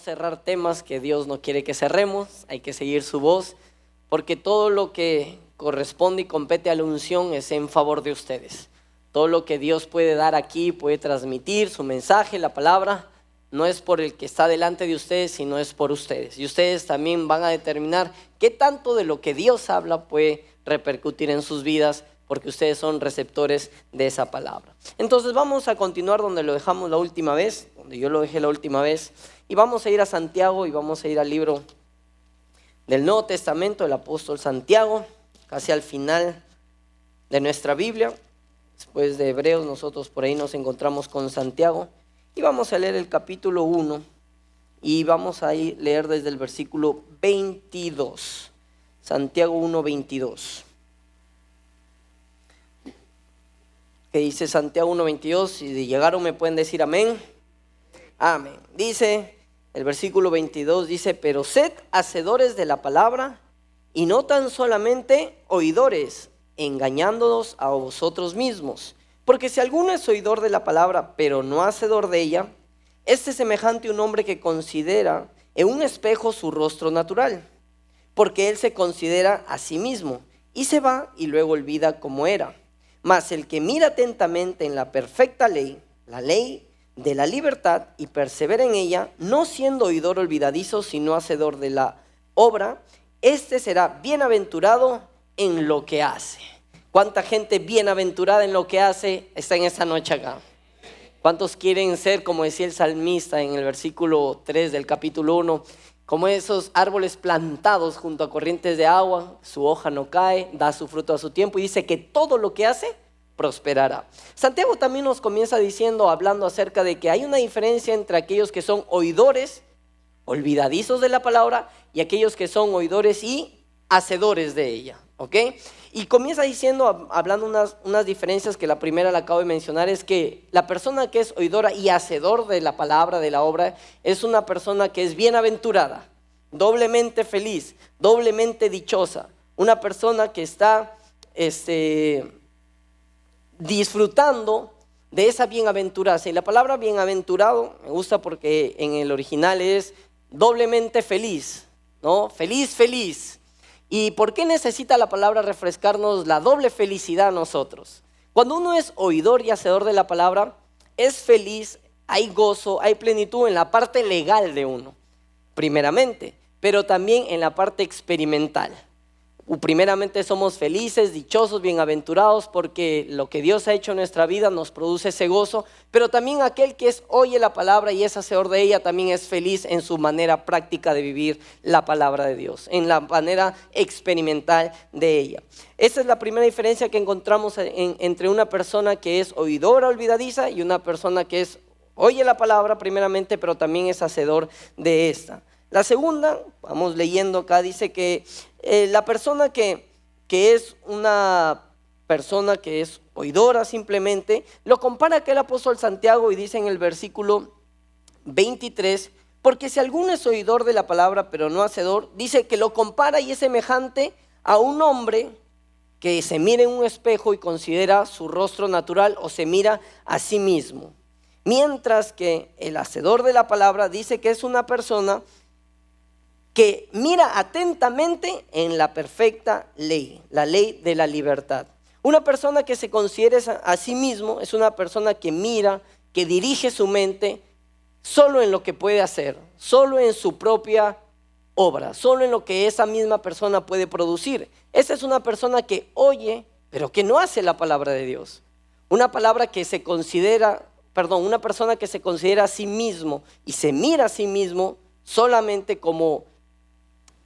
cerrar temas que Dios no quiere que cerremos, hay que seguir su voz, porque todo lo que corresponde y compete a la unción es en favor de ustedes. Todo lo que Dios puede dar aquí, puede transmitir su mensaje, la palabra, no es por el que está delante de ustedes, sino es por ustedes. Y ustedes también van a determinar qué tanto de lo que Dios habla puede repercutir en sus vidas, porque ustedes son receptores de esa palabra. Entonces vamos a continuar donde lo dejamos la última vez, donde yo lo dejé la última vez, y vamos a ir a Santiago y vamos a ir al libro del Nuevo Testamento del apóstol Santiago, casi al final de nuestra Biblia. Después de Hebreos nosotros por ahí nos encontramos con Santiago y vamos a leer el capítulo 1 y vamos a leer desde el versículo 22, Santiago 1:22. Que dice Santiago 1:22, si llegaron me pueden decir amén. Amén. Dice el versículo 22, dice: pero sed hacedores de la palabra y no tan solamente oidores, engañándonos a vosotros mismos. Porque si alguno es oidor de la palabra, pero no hacedor de ella, este es semejante a un hombre que considera en un espejo su rostro natural, porque él se considera a sí mismo y se va y luego olvida cómo era. Mas el que mira atentamente en la perfecta ley, la ley de la libertad, y persevera en ella, no siendo oidor olvidadizo, sino hacedor de la obra, este será bienaventurado en lo que hace. ¿Cuánta gente bienaventurada en lo que hace está en esta noche acá? ¿Cuántos quieren ser, como decía el salmista en el versículo 3 del capítulo 1, como esos árboles plantados junto a corrientes de agua, su hoja no cae, da su fruto a su tiempo, y dice que todo lo que hace prosperará? Santiago también nos comienza diciendo, hablando acerca de que hay una diferencia entre aquellos que son oidores, olvidadizos de la palabra, y aquellos que son oidores y hacedores de ella, ¿ok? Y comienza diciendo, hablando unas diferencias, que la primera la acabo de mencionar, es que la persona que es oidora y hacedor de la palabra, de la obra, es una persona que es bienaventurada, doblemente feliz, doblemente dichosa, una persona que está disfrutando de esa bienaventuranza. Y la palabra bienaventurado me gusta porque en el original es doblemente feliz, ¿no? Feliz, feliz. ¿Y por qué necesita la palabra refrescarnos la doble felicidad a nosotros? Cuando uno es oidor y hacedor de la palabra, es feliz, hay gozo, hay plenitud en la parte legal de uno, primeramente, pero también en la parte experimental. Primeramente somos felices, dichosos, bienaventurados, porque lo que Dios ha hecho en nuestra vida nos produce ese gozo, pero también aquel que oye la palabra y es hacedor de ella también es feliz en su manera práctica de vivir la palabra de Dios, en la manera experimental de ella. Esa es la primera diferencia que encontramos entre una persona que es oidora olvidadiza y una persona que oye la palabra primeramente, pero también es hacedor de esta. La segunda, vamos leyendo acá, dice que la persona que es una persona que es oidora simplemente, lo compara aquel apóstol Santiago y dice en el versículo 23, porque si alguno es oidor de la palabra pero no hacedor, dice que lo compara y es semejante a un hombre que se mira en un espejo y considera su rostro natural o se mira a sí mismo. Mientras que el hacedor de la palabra dice que es una persona que mira atentamente en la perfecta ley, la ley de la libertad. Una persona que se considera a sí mismo es una persona que mira, que dirige su mente solo en lo que puede hacer, solo en su propia obra, solo en lo que esa misma persona puede producir. Esa es una persona que oye, pero que no hace la palabra de Dios. Una persona que se considera a sí mismo y se mira a sí mismo solamente como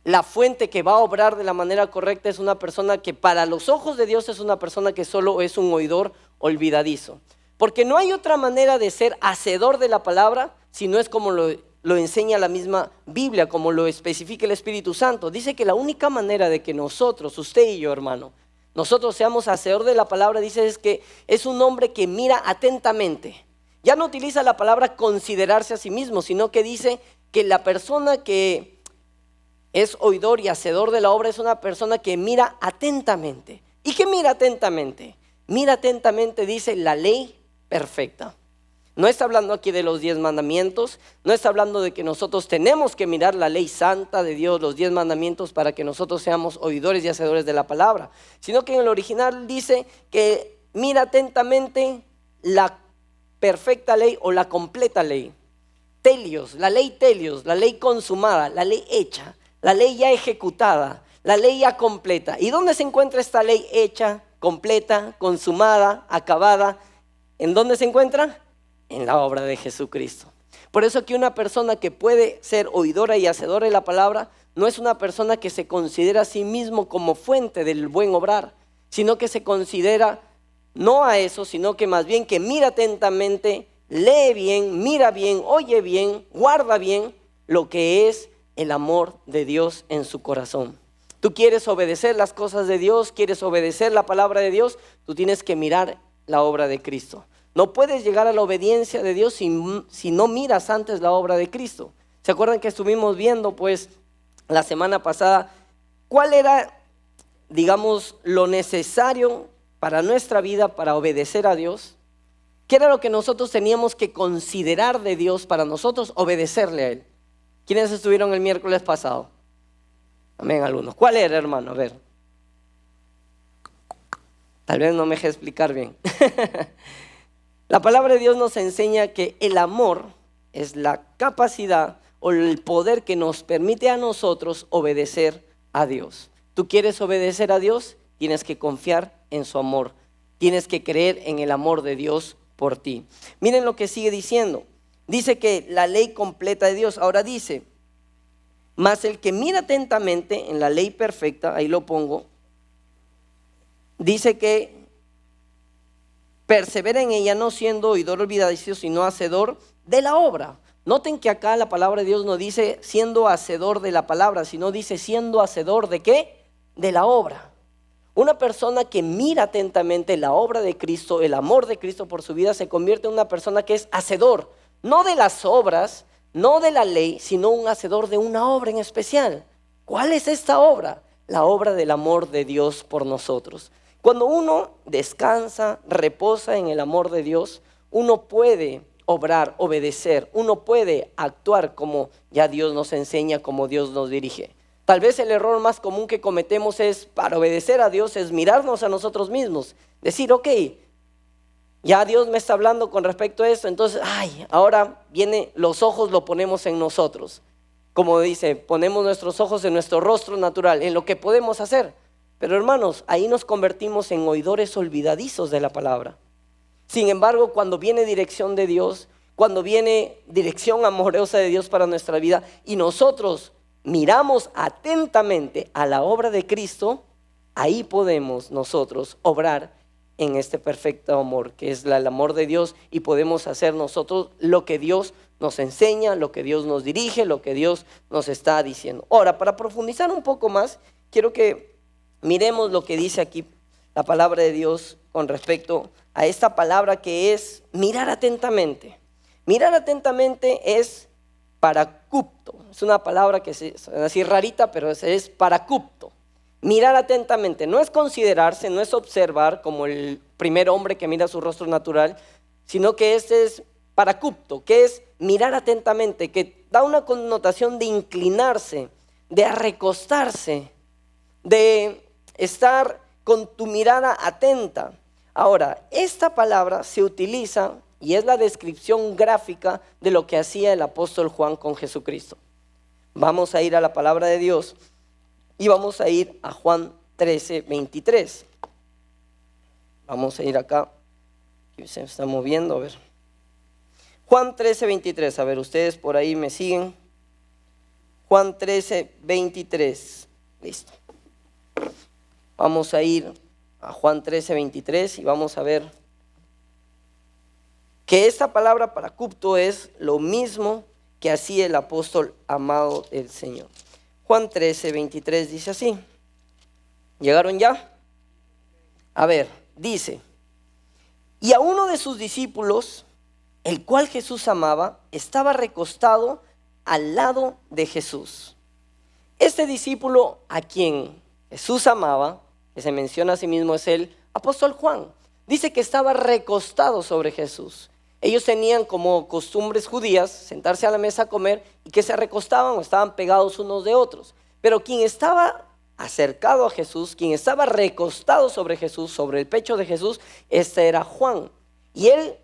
la fuente que va a obrar de la manera correcta, es una persona que para los ojos de Dios es una persona que solo es un oidor olvidadizo. Porque no hay otra manera de ser hacedor de la palabra si no es como lo enseña la misma Biblia, como lo especifica el Espíritu Santo. Dice que la única manera de que nosotros, usted y yo, hermano, nosotros seamos hacedor de la palabra, dice, es que es un hombre que mira atentamente. Ya no utiliza la palabra considerarse a sí mismo, sino que dice que la persona que es oidor y hacedor de la obra es una persona que mira atentamente. ¿Y qué mira atentamente? Mira atentamente, dice, la ley perfecta. No está hablando aquí de los 10 mandamientos, no está hablando de que nosotros tenemos que mirar la ley santa de Dios, los 10 mandamientos, para que nosotros seamos oidores y hacedores de la palabra, sino que en el original dice que mira atentamente la perfecta ley o la completa ley. Telios, la ley consumada, la ley hecha, la ley ya ejecutada, la ley ya completa. ¿Y dónde se encuentra esta ley hecha, completa, consumada, acabada? ¿En dónde se encuentra? En la obra de Jesucristo. Por eso que una persona que puede ser oidora y hacedora de la palabra no es una persona que se considera a sí mismo como fuente del buen obrar, sino que se considera no a eso, sino que más bien que mira atentamente, lee bien, mira bien, oye bien, guarda bien lo que es el amor de Dios en su corazón. Tú quieres obedecer las cosas de Dios, quieres obedecer la palabra de Dios, tú tienes que mirar la obra de Cristo. No puedes llegar a la obediencia de Dios si no miras antes la obra de Cristo. ¿Se acuerdan que estuvimos viendo pues la semana pasada cuál era, digamos, lo necesario para nuestra vida para obedecer a Dios? ¿Qué era lo que nosotros teníamos que considerar de Dios para nosotros obedecerle a Él? ¿Quiénes estuvieron el miércoles pasado? Amén, algunos. ¿Cuál era, hermano? A ver. Tal vez no me deje explicar bien. La palabra de Dios nos enseña que el amor es la capacidad o el poder que nos permite a nosotros obedecer a Dios. ¿Tú quieres obedecer a Dios? Tienes que confiar en su amor. Tienes que creer en el amor de Dios por ti. Miren lo que sigue diciendo. Dice que la ley completa de Dios. Ahora dice, mas el que mira atentamente en la ley perfecta, ahí lo pongo, dice que persevera en ella, no siendo oidor olvidadizo, sino hacedor de la obra. Noten que acá la palabra de Dios no dice siendo hacedor de la palabra, sino dice siendo hacedor ¿de qué? De la obra. Una persona que mira atentamente la obra de Cristo, el amor de Cristo por su vida, se convierte en una persona que es hacedor, no de las obras, no de la ley, sino un hacedor de una obra en especial. ¿Cuál es esta obra? La obra del amor de Dios por nosotros. Cuando uno descansa, reposa en el amor de Dios, uno puede obrar, obedecer, uno puede actuar como ya Dios nos enseña, como Dios nos dirige. Tal vez el error más común que cometemos es, para obedecer a Dios, es mirarnos a nosotros mismos. Decir, ok, ya Dios me está hablando con respecto a esto, entonces, ahora viene, los ojos lo ponemos en nosotros. Como dice, ponemos nuestros ojos en nuestro rostro natural, en lo que podemos hacer. Pero hermanos, ahí nos convertimos en oidores olvidadizos de la palabra. Sin embargo, cuando viene dirección de Dios, cuando viene dirección amorosa de Dios para nuestra vida y nosotros miramos atentamente a la obra de Cristo, ahí podemos nosotros obrar en este perfecto amor, que es el amor de Dios, y podemos hacer nosotros lo que Dios nos enseña, lo que Dios nos dirige, lo que Dios nos está diciendo. Ahora, para profundizar un poco más, quiero que miremos lo que dice aquí la palabra de Dios con respecto a esta palabra que es mirar atentamente. Mirar atentamente es paracupto. Es una palabra que es así rarita, pero es paracupto. Mirar atentamente no es considerarse, no es observar como el primer hombre que mira su rostro natural, sino que este es paracupto, que es mirar atentamente, que da una connotación de inclinarse, de recostarse, de estar con tu mirada atenta. Ahora, esta palabra se utiliza y es la descripción gráfica de lo que hacía el apóstol Juan con Jesucristo. Vamos a ir a la palabra de Dios y vamos a ir a Juan 13:23. Vamos a ir acá, que se está moviendo, a ver. Juan 13:23, a ver, ustedes por ahí me siguen. Juan 13:23, listo. Vamos a ir a Juan 13:23 y vamos a ver que esta palabra paracupto es lo mismo que hacía el apóstol amado del Señor. Juan 13:23 dice así. ¿Llegaron ya? A ver, dice, y a uno de sus discípulos, el cual Jesús amaba, estaba recostado al lado de Jesús. Este discípulo a quien Jesús amaba, que se menciona a sí mismo, es el apóstol Juan. Dice que estaba recostado sobre Jesús. Ellos tenían como costumbres judías sentarse a la mesa a comer y que se recostaban o estaban pegados unos de otros. Pero quien estaba acercado a Jesús, quien estaba recostado sobre Jesús, sobre el pecho de Jesús, este era Juan. Y él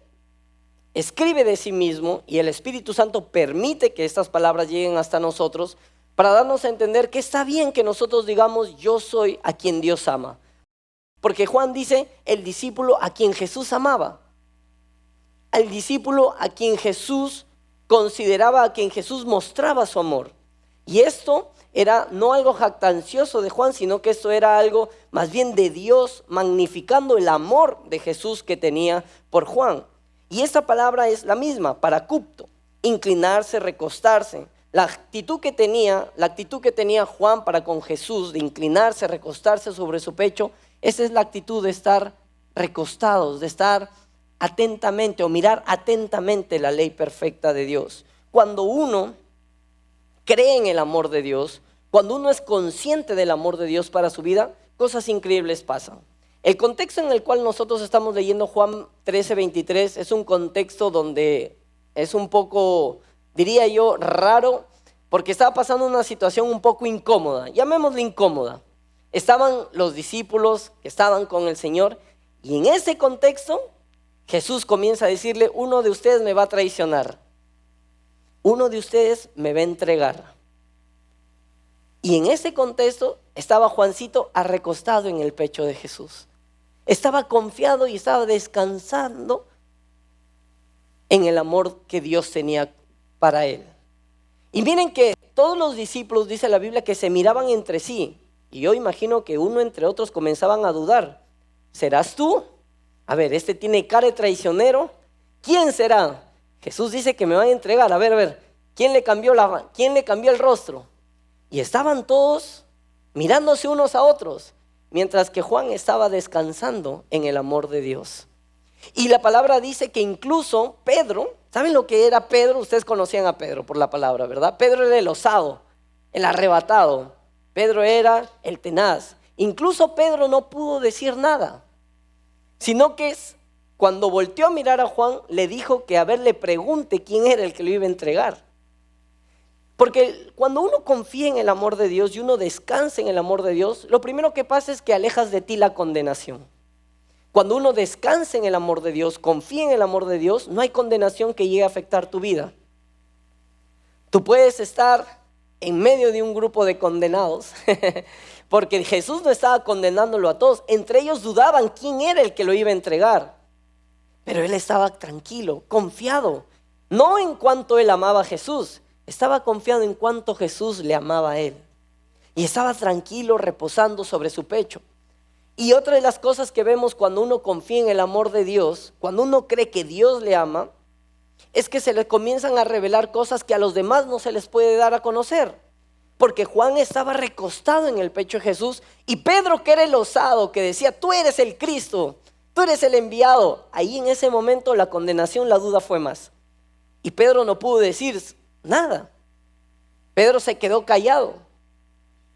escribe de sí mismo y el Espíritu Santo permite que estas palabras lleguen hasta nosotros para darnos a entender que está bien que nosotros digamos yo soy a quien Dios ama. Porque Juan dice el discípulo a quien Jesús amaba. Al discípulo a quien Jesús consideraba, a quien Jesús mostraba su amor. Y esto era no algo jactancioso de Juan, sino que esto era algo más bien de Dios magnificando el amor de Jesús que tenía por Juan. Y esta palabra es la misma, paracupto, inclinarse, recostarse. La actitud que tenía Juan para con Jesús, de inclinarse, recostarse sobre su pecho, esa es la actitud de estar recostados, de estar atentamente o mirar atentamente la ley perfecta de Dios. Cuando uno cree en el amor de Dios, cuando uno es consciente del amor de Dios para su vida, cosas increíbles pasan. El contexto en el cual nosotros estamos leyendo Juan 13:23 es un contexto donde es un poco, diría yo, raro, porque estaba pasando una situación un poco incómoda, llamémosle incómoda. Estaban los discípulos que estaban con el Señor y en ese contexto Jesús comienza a decirle, uno de ustedes me va a traicionar, uno de ustedes me va a entregar. Y en ese contexto estaba Juancito recostado en el pecho de Jesús. Estaba confiado y estaba descansando en el amor que Dios tenía para él. Y miren que todos los discípulos, dice la Biblia, que se miraban entre sí. Y yo imagino que uno entre otros comenzaban a dudar. ¿Serás tú? A ver, este tiene cara de traicionero. ¿Quién será? Jesús dice que me van a entregar. A ver, ¿quién le cambió el rostro? Y estaban todos mirándose unos a otros, mientras que Juan estaba descansando en el amor de Dios. Y la palabra dice que incluso Pedro, ¿saben lo que era Pedro? Ustedes conocían a Pedro por la palabra, ¿verdad? Pedro era el osado, el arrebatado. Pedro era el tenaz. Incluso Pedro no pudo decir nada, sino que cuando volteó a mirar a Juan, le dijo que le pregunte quién era el que lo iba a entregar. Porque cuando uno confía en el amor de Dios y uno descansa en el amor de Dios, lo primero que pasa es que alejas de ti la condenación. Cuando uno descansa en el amor de Dios, confía en el amor de Dios, no hay condenación que llegue a afectar tu vida. Tú puedes estar en medio de un grupo de condenados, porque Jesús no estaba condenándolo a todos. Entre ellos dudaban quién era el que lo iba a entregar. Pero él estaba tranquilo, confiado, no en cuanto él amaba a Jesús, estaba confiado en cuanto Jesús le amaba a él. Y estaba tranquilo, reposando sobre su pecho. Y otra de las cosas que vemos cuando uno confía en el amor de Dios, cuando uno cree que Dios le ama, es que se le comienzan a revelar cosas que a los demás no se les puede dar a conocer. Porque Juan estaba recostado en el pecho de Jesús y Pedro, que era el osado, que decía, tú eres el Cristo, tú eres el enviado. Ahí en ese momento la condenación, la duda fue más. Y Pedro no pudo decir nada. Pedro se quedó callado.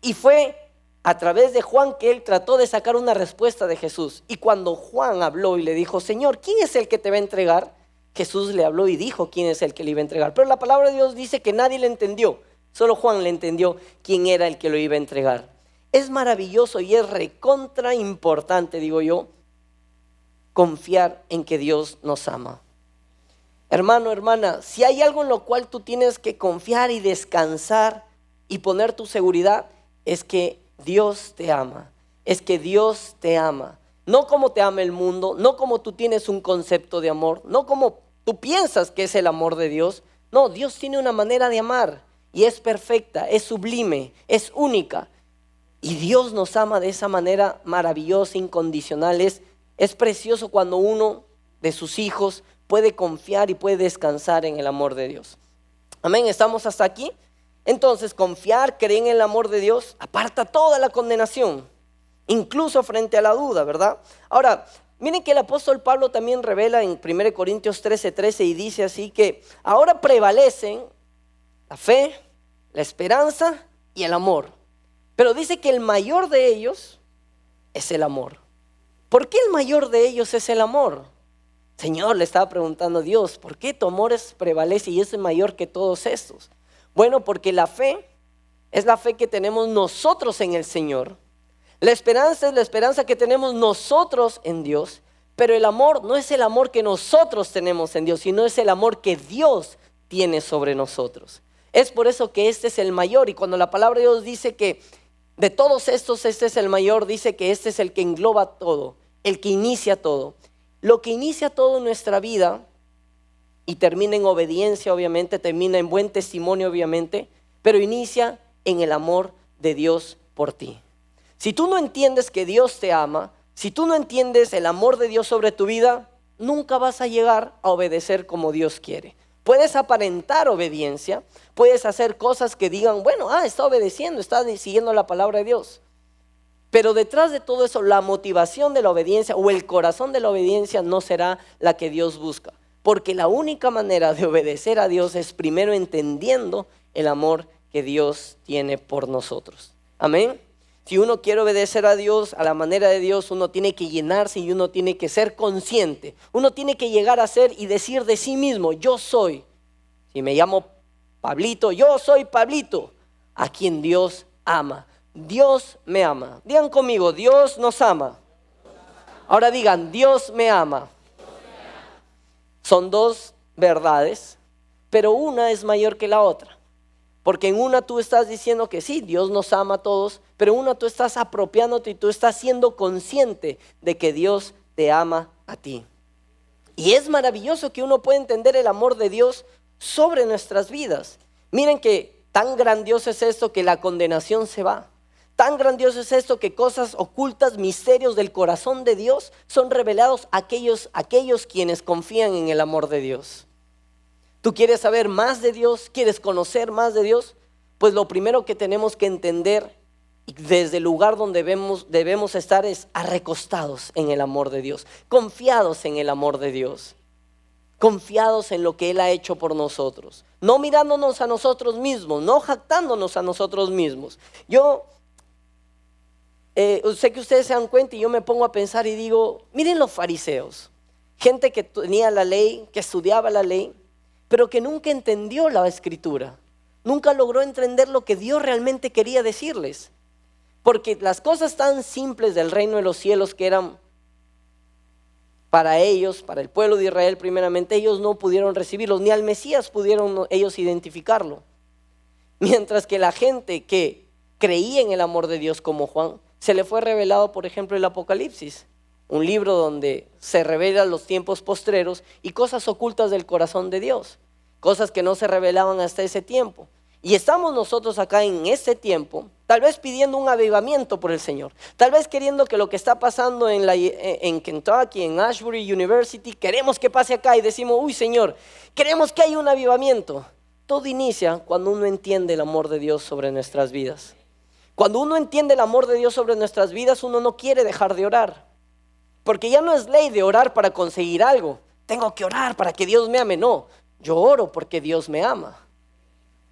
Y fue a través de Juan que él trató de sacar una respuesta de Jesús. Y cuando Juan habló y le dijo, Señor, ¿quién es el que te va a entregar? Jesús le habló y dijo quién es el que le iba a entregar. Pero la palabra de Dios dice que nadie le entendió. Solo Juan le entendió quién era el que lo iba a entregar. Es maravilloso y es recontra importante, digo yo, confiar en que Dios nos ama. Hermano, hermana, si hay algo en lo cual tú tienes que confiar y descansar y poner tu seguridad, es que Dios te ama. Es que Dios te ama. No como te ama el mundo, no como tú tienes un concepto de amor, no como tú piensas que es el amor de Dios. No, Dios tiene una manera de amar y es perfecta, es sublime, es única. Y Dios nos ama de esa manera maravillosa, incondicional. Es precioso cuando uno de sus hijos puede confiar y puede descansar en el amor de Dios. Amén, ¿estamos hasta aquí? Entonces, confiar, creer en el amor de Dios, aparta toda la condenación, incluso frente a la duda, ¿verdad? Ahora, miren que el apóstol Pablo también revela en 1 Corintios 13:13 y dice así que ahora prevalecen la fe, la esperanza y el amor. Pero dice que el mayor de ellos es el amor. ¿Por qué el mayor de ellos es el amor? Señor, le estaba preguntando a Dios, ¿por qué tu amor prevalece y es mayor que todos estos? Bueno, porque la fe es la fe que tenemos nosotros en el Señor. La esperanza es la esperanza que tenemos nosotros en Dios. Pero el amor no es el amor que nosotros tenemos en Dios, sino es el amor que Dios tiene sobre nosotros. Es por eso que este es el mayor. Y cuando la palabra de Dios dice que de todos estos este es el mayor, dice que este es el que engloba todo, el que inicia todo. Lo que inicia todo en nuestra vida y termina en obediencia, obviamente, termina en buen testimonio, obviamente, pero inicia en el amor de Dios por ti. Si tú no entiendes que Dios te ama, si tú no entiendes el amor de Dios sobre tu vida, nunca vas a llegar a obedecer como Dios quiere. Puedes aparentar obediencia, puedes hacer cosas que digan, bueno, está obedeciendo, está siguiendo la palabra de Dios. Pero detrás de todo eso, la motivación de la obediencia o el corazón de la obediencia no será la que Dios busca. Porque la única manera de obedecer a Dios es primero entendiendo el amor que Dios tiene por nosotros. Amén. Si uno quiere obedecer a Dios a la manera de Dios, uno tiene que llenarse y uno tiene que ser consciente. Uno tiene que llegar a ser y decir de sí mismo, yo soy. Si me llamo Pablito, yo soy Pablito, a quien Dios ama. Dios me ama. Digan conmigo, Dios nos ama. Ahora digan, Dios me ama. Son dos verdades, pero una es mayor que la otra. Porque en una tú estás diciendo que sí, Dios nos ama a todos, pero en una tú estás apropiándote y tú estás siendo consciente de que Dios te ama a ti. Y es maravilloso que uno pueda entender el amor de Dios sobre nuestras vidas. Miren que tan grandioso es esto que la condenación se va. Tan grandioso es esto que cosas ocultas, misterios del corazón de Dios son revelados a aquellos quienes confían en el amor de Dios. ¿Tú quieres saber más de Dios? ¿Quieres conocer más de Dios? Pues lo primero que tenemos que entender desde el lugar donde debemos estar es recostados en el amor de Dios, confiados en el amor de Dios, confiados en lo que Él ha hecho por nosotros, no mirándonos a nosotros mismos, no jactándonos a nosotros mismos. Yo sé que ustedes se dan cuenta y yo me pongo a pensar y digo, miren los fariseos, gente que tenía la ley, que estudiaba la ley, pero que nunca entendió la escritura, nunca logró entender lo que Dios realmente quería decirles. Porque las cosas tan simples del reino de los cielos que eran para ellos, para el pueblo de Israel primeramente, ellos no pudieron recibirlos, ni al Mesías pudieron ellos identificarlo. Mientras que la gente que creía en el amor de Dios como Juan, se le fue revelado, por ejemplo, el Apocalipsis, un libro donde se revelan los tiempos postreros y cosas ocultas del corazón de Dios, cosas que no se revelaban hasta ese tiempo. Y estamos nosotros acá en este tiempo, tal vez pidiendo un avivamiento por el Señor, tal vez queriendo que lo que está pasando en Kentucky, en Ashbury University, queremos que pase acá y decimos, uy Señor, queremos que haya un avivamiento. Todo inicia cuando uno entiende el amor de Dios sobre nuestras vidas. Cuando uno entiende el amor de Dios sobre nuestras vidas, uno no quiere dejar de orar. Porque ya no es ley de orar para conseguir algo. Tengo que orar para que Dios me ame. No, yo oro porque Dios me ama.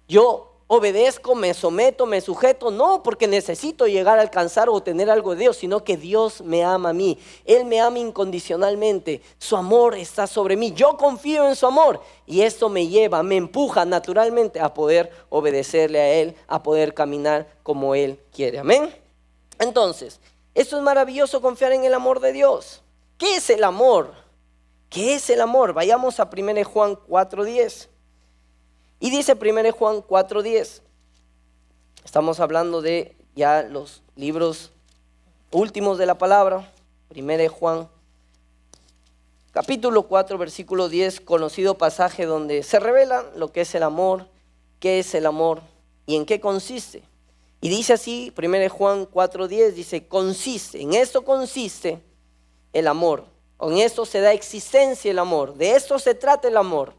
Yo obedezco, me someto, me sujeto, no porque necesito llegar a alcanzar o tener algo de Dios, sino que Dios me ama a mí. Él me ama incondicionalmente. Su amor está sobre mí. Yo confío en su amor. Y esto me lleva, me empuja naturalmente a poder obedecerle a Él, a poder caminar como Él quiere. Amén. Entonces, esto es maravilloso, confiar en el amor de Dios. ¿Qué es el amor? ¿Qué es el amor? Vayamos a 1 Juan 4:10. Y dice 1 Juan 4:10. Estamos hablando de ya los libros últimos de la palabra. 1 Juan capítulo 4, versículo 10, conocido pasaje donde se revela lo que es el amor, qué es el amor y en qué consiste. Y dice así, 1 Juan 4:10, dice, en esto consiste el amor, en esto se da existencia el amor, de esto se trata el amor.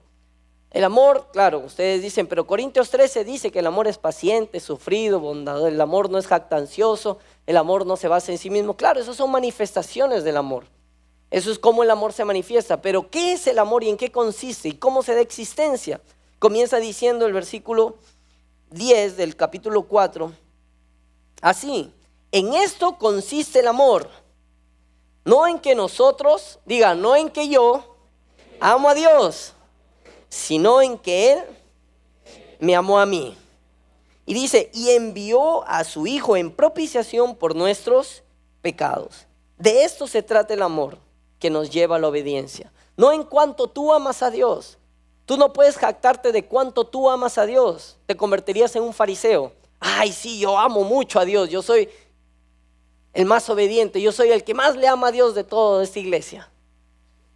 El amor, claro, ustedes dicen, pero Corintios 13 dice que el amor es paciente, sufrido, bondadoso, el amor no es jactancioso, el amor no se basa en sí mismo. Claro, esas son manifestaciones del amor. Eso es cómo el amor se manifiesta. Pero ¿qué es el amor y en qué consiste? ¿Y cómo se da existencia? Comienza diciendo el versículo 10 del capítulo 4. Así, en esto consiste el amor. No en que nosotros, diga, no en que yo, amo a Dios, sino en que Él me amó a mí. Y dice, y envió a su Hijo en propiciación por nuestros pecados. De esto se trata el amor que nos lleva a la obediencia. No en cuanto tú amas a Dios. Tú no puedes jactarte de cuánto tú amas a Dios. Te convertirías en un fariseo. Ay, sí, yo amo mucho a Dios. Yo soy el más obediente. Yo soy el que más le ama a Dios de toda esta iglesia.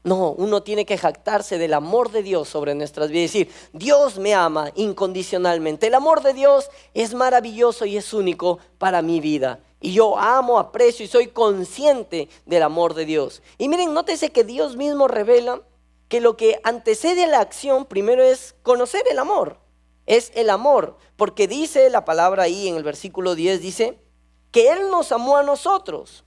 No, uno tiene que jactarse del amor de Dios sobre nuestras vidas y decir, Dios me ama incondicionalmente. El amor de Dios es maravilloso y es único para mi vida. Y yo amo, aprecio y soy consciente del amor de Dios. Y miren, nótese que Dios mismo revela que lo que antecede a la acción primero es conocer el amor. Es el amor, porque dice la palabra ahí en el versículo 10, dice que Él nos amó a nosotros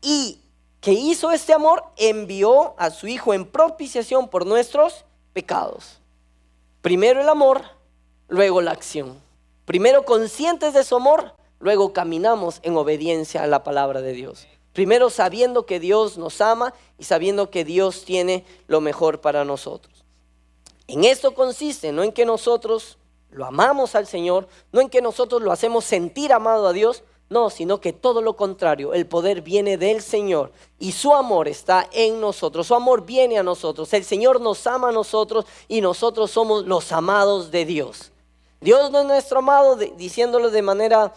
y que hizo este amor, envió a su Hijo en propiciación por nuestros pecados. Primero el amor, luego la acción. Primero conscientes de su amor, luego caminamos en obediencia a la palabra de Dios. Primero sabiendo que Dios nos ama y sabiendo que Dios tiene lo mejor para nosotros. En esto consiste, no en que nosotros lo amamos al Señor, no en que nosotros lo hacemos sentir amado a Dios, no, sino que todo lo contrario, el poder viene del Señor y su amor está en nosotros, su amor viene a nosotros, el Señor nos ama a nosotros y nosotros somos los amados de Dios. Dios no es nuestro amado, diciéndolo de manera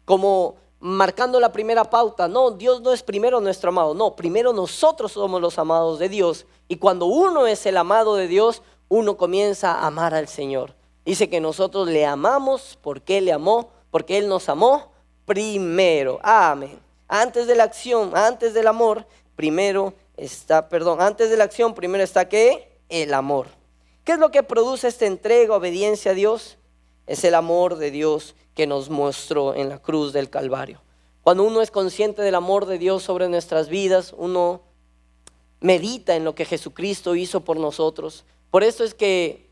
como marcando la primera pauta, no, Dios no es primero nuestro amado, no, primero nosotros somos los amados de Dios y cuando uno es el amado de Dios, uno comienza a amar al Señor. Dice que nosotros le amamos porque Él le amó, porque Él nos amó primero. Amén. Antes de la acción, antes del amor, antes de la acción, primero está ¿qué? El amor. ¿Qué es lo que produce esta entrega, obediencia a Dios? Es el amor de Dios que nos mostró en la cruz del Calvario. Cuando uno es consciente del amor de Dios sobre nuestras vidas, uno medita en lo que Jesucristo hizo por nosotros. Por eso es que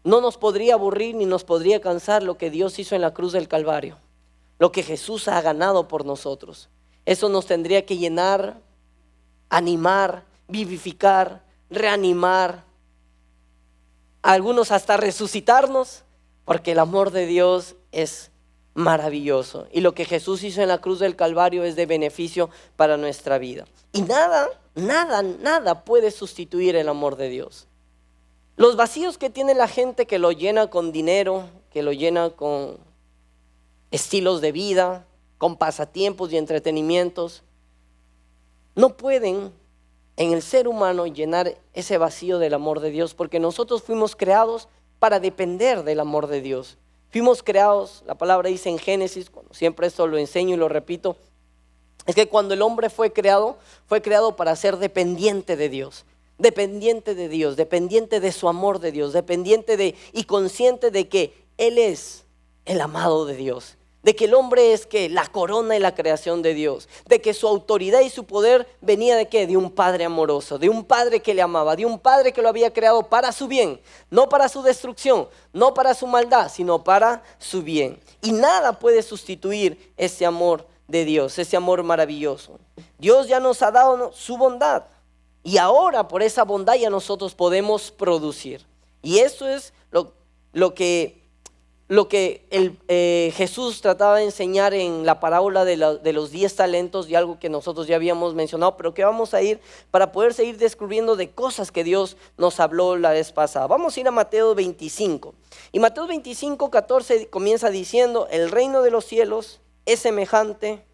no nos podría aburrir ni nos podría cansar lo que Dios hizo en la cruz del Calvario, lo que Jesús ha ganado por nosotros. Eso nos tendría que llenar, animar, vivificar, reanimar, algunos hasta resucitarnos, porque el amor de Dios es maravilloso. Y lo que Jesús hizo en la cruz del Calvario es de beneficio para nuestra vida. Y nada puede sustituir el amor de Dios. Los vacíos que tiene la gente que lo llena con dinero, que lo llena con estilos de vida, con pasatiempos y entretenimientos, no pueden en el ser humano llenar ese vacío del amor de Dios, porque nosotros fuimos creados para depender del amor de Dios. Fuimos creados, la palabra dice en Génesis, siempre esto lo enseño y lo repito, es que cuando el hombre fue creado para ser dependiente de Dios. Dependiente de Dios, dependiente de su amor de Dios, dependiente de y consciente de que Él es el amado de Dios, de que el hombre es que la corona y la creación de Dios, de que su autoridad y su poder venía de qué, de un padre amoroso, de un padre que le amaba, de un padre que lo había creado para su bien, no para su destrucción, no para su maldad, sino para su bien. Y nada puede sustituir ese amor de Dios, ese amor maravilloso. Dios ya nos ha dado su bondad. Y ahora por esa bondad ya nosotros podemos producir. Y eso es lo que Jesús trataba de enseñar en la parábola de los 10 talentos y algo que nosotros ya habíamos mencionado, pero que vamos a ir para poder seguir descubriendo de cosas que Dios nos habló la vez pasada. Vamos a ir a Mateo 25. Y Mateo 25, 14 comienza diciendo, el reino de los cielos es semejante.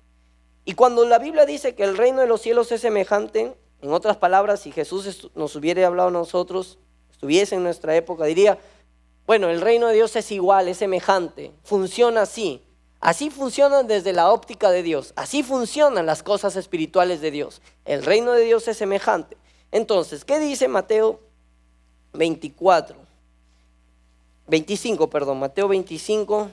Y cuando la Biblia dice que el reino de los cielos es semejante, en otras palabras, si Jesús nos hubiera hablado a nosotros, estuviese en nuestra época, diría, bueno, el reino de Dios es igual, es semejante, funciona así. Así funcionan desde la óptica de Dios, así funcionan las cosas espirituales de Dios. El reino de Dios es semejante. Entonces, ¿qué dice Mateo 25, Mateo 25,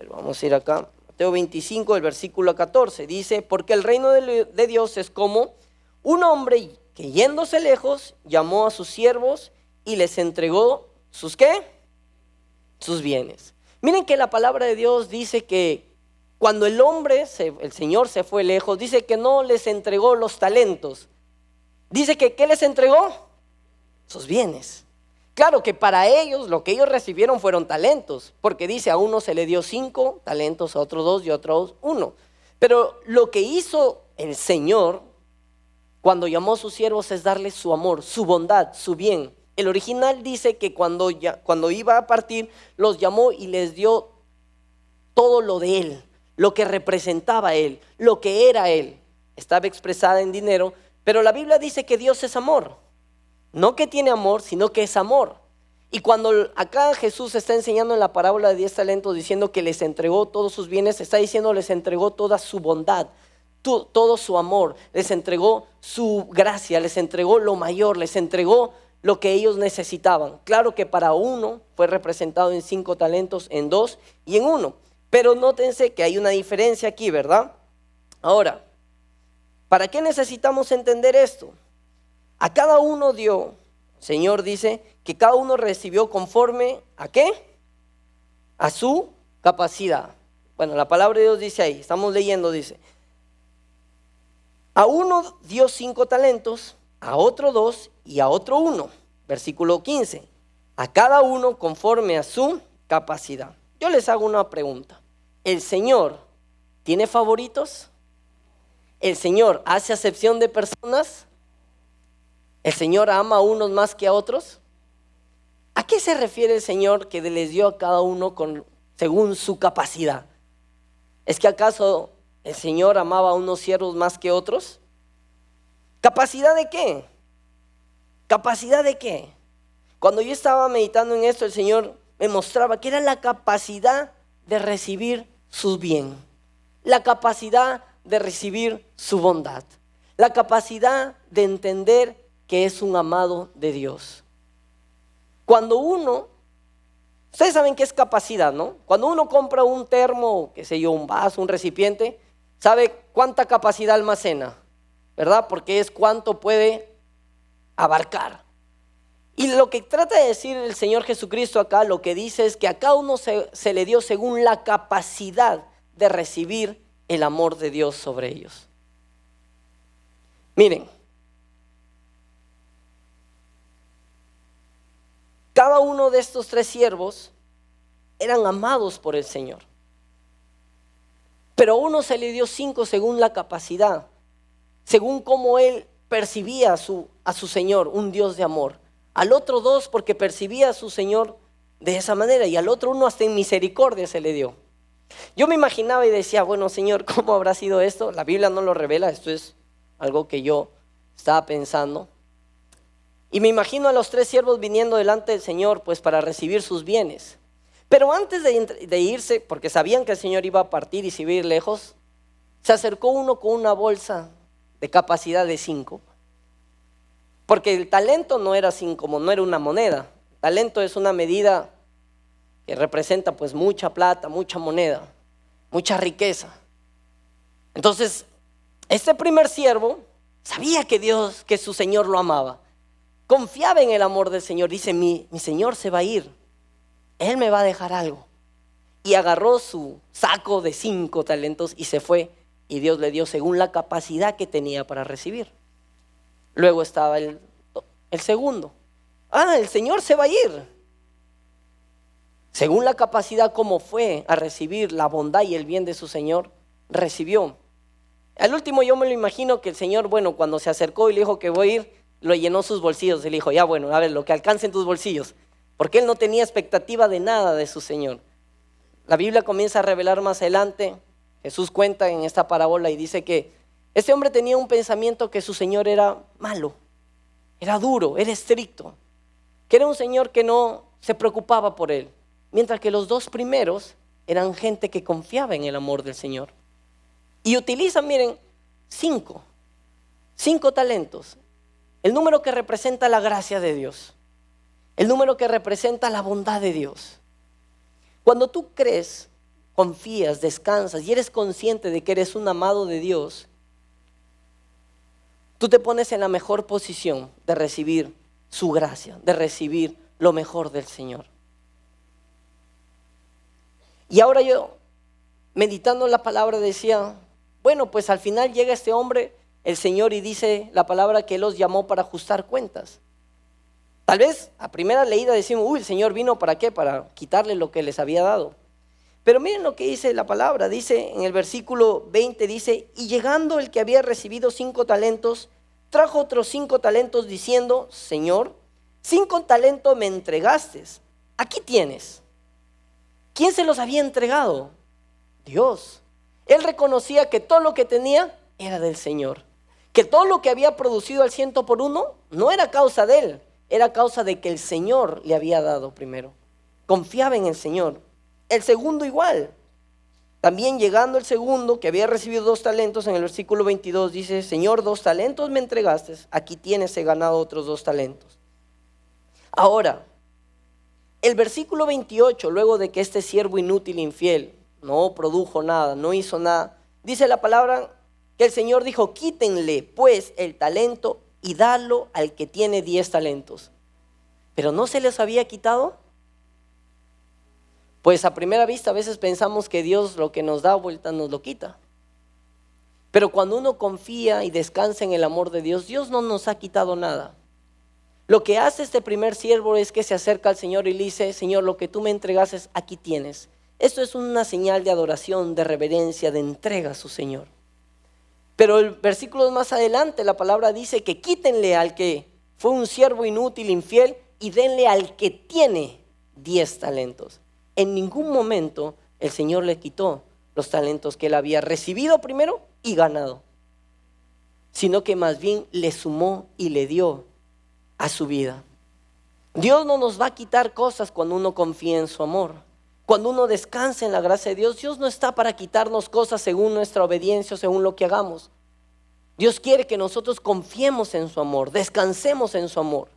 vamos a ir acá. Mateo 25, el versículo 14, dice, porque el reino de Dios es como un hombre que yéndose lejos, llamó a sus siervos y les entregó sus ¿qué? Sus bienes. Miren que la palabra de Dios dice que cuando el Señor se fue lejos, dice que no les entregó los talentos. Dice que ¿qué les entregó? Sus bienes. Claro que para ellos lo que ellos recibieron fueron talentos, porque dice a uno se le dio 5 talentos, a otro 2 y a otros 1. Pero lo que hizo el Señor cuando llamó a sus siervos es darles su amor, su bondad, su bien. El original dice que cuando iba a partir los llamó y les dio todo lo de Él, lo que representaba Él, lo que era Él. Estaba expresada en dinero, pero la Biblia dice que Dios es amor. No que tiene amor, sino que es amor. Y cuando acá Jesús está enseñando en la parábola de 10 talentos diciendo que les entregó todos sus bienes, está diciendo les entregó toda su bondad, todo su amor, les entregó su gracia, les entregó lo mayor, les entregó lo que ellos necesitaban. Claro que para uno fue representado en 5 talentos, en 2 y en 1. Pero nótense que hay una diferencia aquí, ¿verdad? Ahora, ¿para qué necesitamos entender esto? A cada uno dio, el Señor dice, que cada uno recibió conforme ¿a qué? A su capacidad. Bueno, la palabra de Dios dice ahí, estamos leyendo, dice, a uno dio 5 talentos, a otro 2 y a otro 1. Versículo 15, a cada uno conforme a su capacidad. Yo les hago una pregunta, ¿el Señor tiene favoritos? ¿El Señor hace acepción de personas? ¿El Señor ama a unos más que a otros? ¿A qué se refiere el Señor que les dio a cada uno según su capacidad? ¿Es que acaso el Señor amaba a unos siervos más que otros? ¿Capacidad de qué? ¿Capacidad de qué? Cuando yo estaba meditando en esto, el Señor me mostraba que era la capacidad de recibir su bien, la capacidad de recibir su bondad, la capacidad de entender que es un amado de Dios. Cuando ustedes saben qué es capacidad, ¿no? Cuando uno compra un termo, qué sé yo, un vaso, un recipiente, ¿sabe cuánta capacidad almacena? ¿Verdad? Porque es cuánto puede abarcar. Y lo que trata de decir el Señor Jesucristo acá, lo que dice es que a cada uno se le dio según la capacidad de recibir el amor de Dios sobre ellos. Miren, cada uno de estos 3 siervos eran amados por el Señor. Pero a uno se le dio 5 según la capacidad, según cómo él percibía a su Señor, un Dios de amor. Al otro 2 porque percibía a su Señor de esa manera, y al otro 1 hasta en misericordia se le dio. Yo me imaginaba y decía, bueno, Señor, ¿cómo habrá sido esto? La Biblia no lo revela, esto es algo que yo estaba pensando. Y me imagino a los 3 siervos viniendo delante del Señor, pues para recibir sus bienes. Pero antes de irse, porque sabían que el Señor iba a partir y se iba a ir lejos, se acercó uno con una bolsa de capacidad de 5. Porque el talento no era 5, no era una moneda. El talento es una medida que representa pues mucha plata, mucha moneda, mucha riqueza. Entonces, este primer siervo sabía que su Señor lo amaba. Confiaba en el amor del Señor. Dice, mi Señor se va a ir. Él me va a dejar algo. Y agarró su saco de 5 talentos y se fue. Y Dios le dio según la capacidad que tenía para recibir. Luego estaba el segundo. El Señor se va a ir. Según la capacidad como fue a recibir la bondad y el bien de su Señor, recibió. Al último yo me lo imagino que el Señor, bueno, cuando se acercó y le dijo que voy a ir, lo llenó sus bolsillos. Y le dijo, ya bueno, a ver, lo que alcance en tus bolsillos. Porque él no tenía expectativa de nada de su Señor. La Biblia comienza a revelar más adelante. Jesús cuenta en esta parábola y dice que este hombre tenía un pensamiento que su Señor era malo, era duro, era estricto, que era un Señor que no se preocupaba por él. Mientras que los 2 primeros eran gente que confiaba en el amor del Señor. Y utilizan, miren, 5 talentos. El número que representa la gracia de Dios. El número que representa la bondad de Dios. Cuando tú crees, confías, descansas y eres consciente de que eres un amado de Dios, tú te pones en la mejor posición de recibir su gracia, de recibir lo mejor del Señor. Y ahora yo, meditando en la palabra, decía, bueno, pues al final llega este hombre el Señor y dice la palabra que Él los llamó para ajustar cuentas. Tal vez a primera leída decimos, el Señor vino ¿para qué? Para quitarle lo que les había dado. Pero miren lo que dice la palabra, dice en el versículo 20, dice, y llegando el que había recibido 5 talentos, trajo otros 5 talentos diciendo, Señor, 5 talentos me entregaste, aquí tienes. ¿Quién se los había entregado? Dios. Él reconocía que todo lo que tenía era del Señor, que todo lo que había producido al 100 por 1 no era causa de él, era causa de que el Señor le había dado primero. Confiaba en el Señor. El segundo igual. También llegando el segundo, que había recibido 2 talentos, en el versículo 22 dice, Señor, 2 talentos me entregaste, aquí tienes, he ganado otros 2 talentos. Ahora, el versículo 28, luego de que este siervo inútil e infiel no produjo nada, no hizo nada, dice la palabra que el Señor dijo, quítenle pues el talento y dalo al que tiene 10 talentos. Pero ¿no se les había quitado? Pues a primera vista a veces pensamos que Dios lo que nos da vuelta nos lo quita. Pero cuando uno confía y descansa en el amor de Dios, Dios no nos ha quitado nada. Lo que hace este primer siervo es que se acerca al Señor y le dice, Señor, lo que tú me entregaste, aquí tienes. Esto es una señal de adoración, de reverencia, de entrega a su Señor. Pero el versículo más adelante, la palabra dice que quítenle al que fue un siervo inútil, infiel, y denle al que tiene 10 talentos. En ningún momento el Señor le quitó los talentos que él había recibido primero y ganado, sino que más bien le sumó y le dio a su vida. Dios no nos va a quitar cosas cuando uno confía en su amor. Cuando uno descansa en la gracia de Dios, Dios no está para quitarnos cosas según nuestra obediencia o según lo que hagamos. Dios quiere que nosotros confiemos en su amor, descansemos en su amor.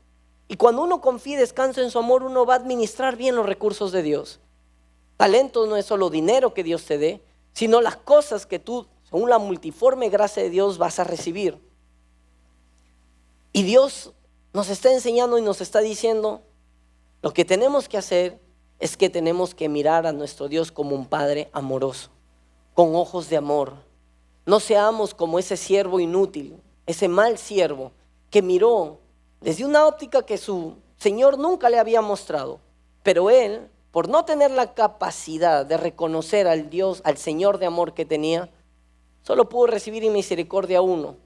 Y cuando uno confía y descansa en su amor, uno va a administrar bien los recursos de Dios. Talento no es solo dinero que Dios te dé, sino las cosas que tú, según la multiforme gracia de Dios, vas a recibir. Y Dios nos está enseñando y nos está diciendo, lo que tenemos que hacer es que tenemos que mirar a nuestro Dios como un Padre amoroso, con ojos de amor. No seamos como ese siervo inútil, ese mal siervo que miró desde una óptica que su Señor nunca le había mostrado, pero él, por no tener la capacidad de reconocer al Dios, al Señor de amor que tenía, solo pudo recibir en misericordia a uno.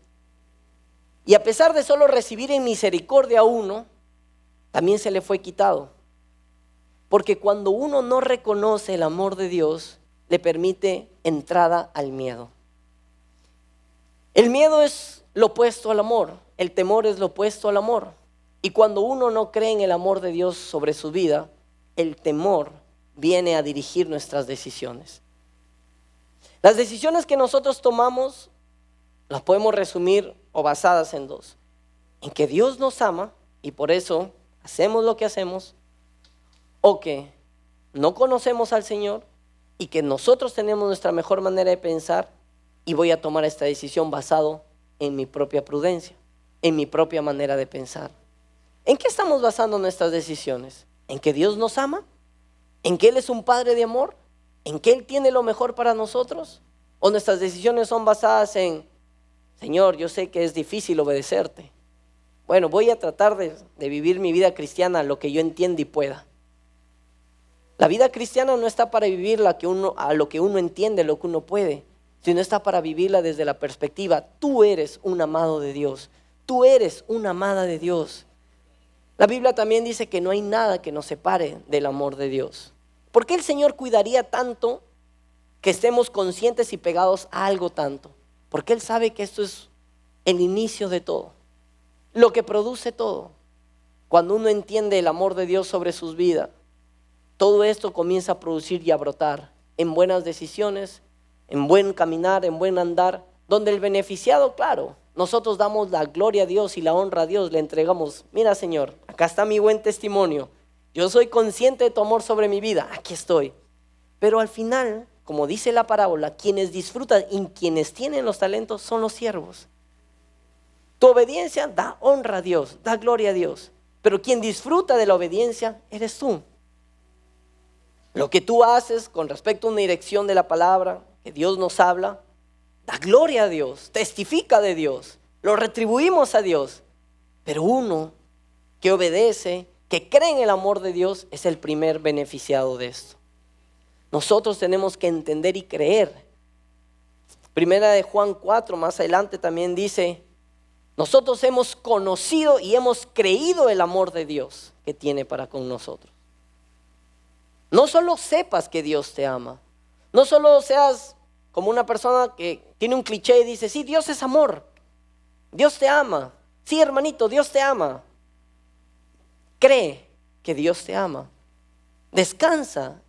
Y a pesar de solo recibir en misericordia a uno, también se le fue quitado. Porque cuando uno no reconoce el amor de Dios, le permite entrada al miedo. El miedo es lo opuesto al amor, el temor es lo opuesto al amor. Y cuando uno no cree en el amor de Dios sobre su vida, el temor viene a dirigir nuestras decisiones. Las decisiones que nosotros tomamos las podemos resumir o basadas en 2. En que Dios nos ama y por eso hacemos lo que hacemos, o que no conocemos al Señor y que nosotros tenemos nuestra mejor manera de pensar y voy a tomar esta decisión basado en mi propia prudencia, en mi propia manera de pensar. ¿En qué estamos basando nuestras decisiones? ¿En que Dios nos ama? ¿En que Él es un Padre de amor? ¿En que Él tiene lo mejor para nosotros? ¿O nuestras decisiones son basadas en, Señor, yo sé que es difícil obedecerte? Bueno, voy a tratar de vivir mi vida cristiana lo que yo entienda y pueda. La vida cristiana no está para vivirla a lo que uno entiende, lo que uno puede, sino está para vivirla desde la perspectiva, tú eres un amado de Dios, tú eres una amada de Dios. La Biblia también dice que no hay nada que nos separe del amor de Dios. ¿Por qué el Señor cuidaría tanto que estemos conscientes y pegados a algo tanto? Porque Él sabe que esto es el inicio de todo, lo que produce todo. Cuando uno entiende el amor de Dios sobre sus vidas, todo esto comienza a producir y a brotar en buenas decisiones, en buen caminar, en buen andar, donde el beneficiado, claro, nosotros damos la gloria a Dios y la honra a Dios, le entregamos, mira Señor, acá está mi buen testimonio, yo soy consciente de tu amor sobre mi vida, aquí estoy. Pero al final, como dice la parábola, quienes disfrutan y quienes tienen los talentos son los siervos. Tu obediencia da honra a Dios, da gloria a Dios, pero quien disfruta de la obediencia eres tú. Lo que tú haces con respecto a una dirección de la palabra, que Dios nos habla, da gloria a Dios, testifica de Dios, lo retribuimos a Dios. Pero uno que obedece, que cree en el amor de Dios, es el primer beneficiado de esto. Nosotros tenemos que entender y creer. Primera de Juan 4, más adelante también dice: nosotros hemos conocido y hemos creído el amor de Dios que tiene para con nosotros. No solo sepas que Dios te ama, no solo seas como una persona que tiene un cliché y dice: sí, Dios es amor, Dios te ama. Sí, hermanito, Dios te ama. Cree que Dios te ama. Descansa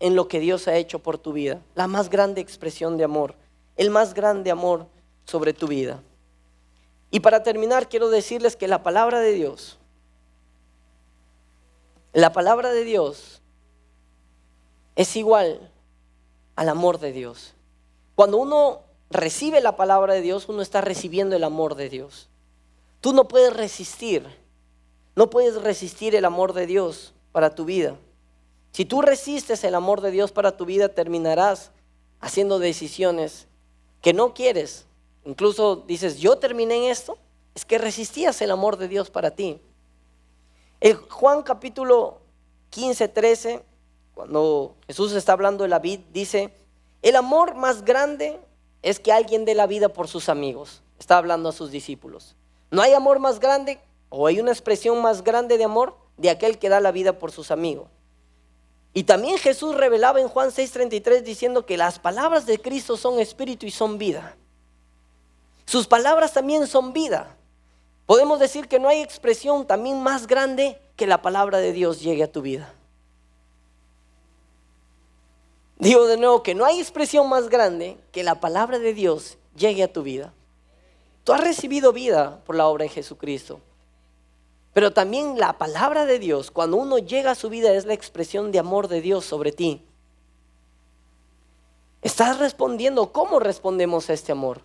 en lo que Dios ha hecho por tu vida. La más grande expresión de amor, el más grande amor sobre tu vida. Y para terminar, quiero decirles que la palabra de Dios es igual al amor de Dios. Cuando uno recibe la palabra de Dios, uno está recibiendo el amor de Dios. Tú no puedes resistir el amor de Dios para tu vida. Si tú resistes el amor de Dios para tu vida, terminarás haciendo decisiones que no quieres. Incluso dices: yo terminé en esto. Es que resistías el amor de Dios para ti. En Juan capítulo 15, 13, cuando Jesús está hablando de la vid, dice: el amor más grande es que alguien dé la vida por sus amigos. Está hablando a sus discípulos. No hay amor más grande, o hay una expresión más grande de amor, de aquel que da la vida por sus amigos. Y también Jesús revelaba en Juan 6:33 diciendo que las palabras de Cristo son espíritu y son vida. Sus palabras también son vida. Podemos decir que no hay expresión también más grande que la palabra de Dios llegue a tu vida. Digo de nuevo que no hay expresión más grande que la palabra de Dios llegue a tu vida. Tú has recibido vida por la obra de Jesucristo. Pero también la palabra de Dios, cuando uno llega a su vida, es la expresión de amor de Dios sobre ti. ¿Estás respondiendo? ¿Cómo respondemos a este amor?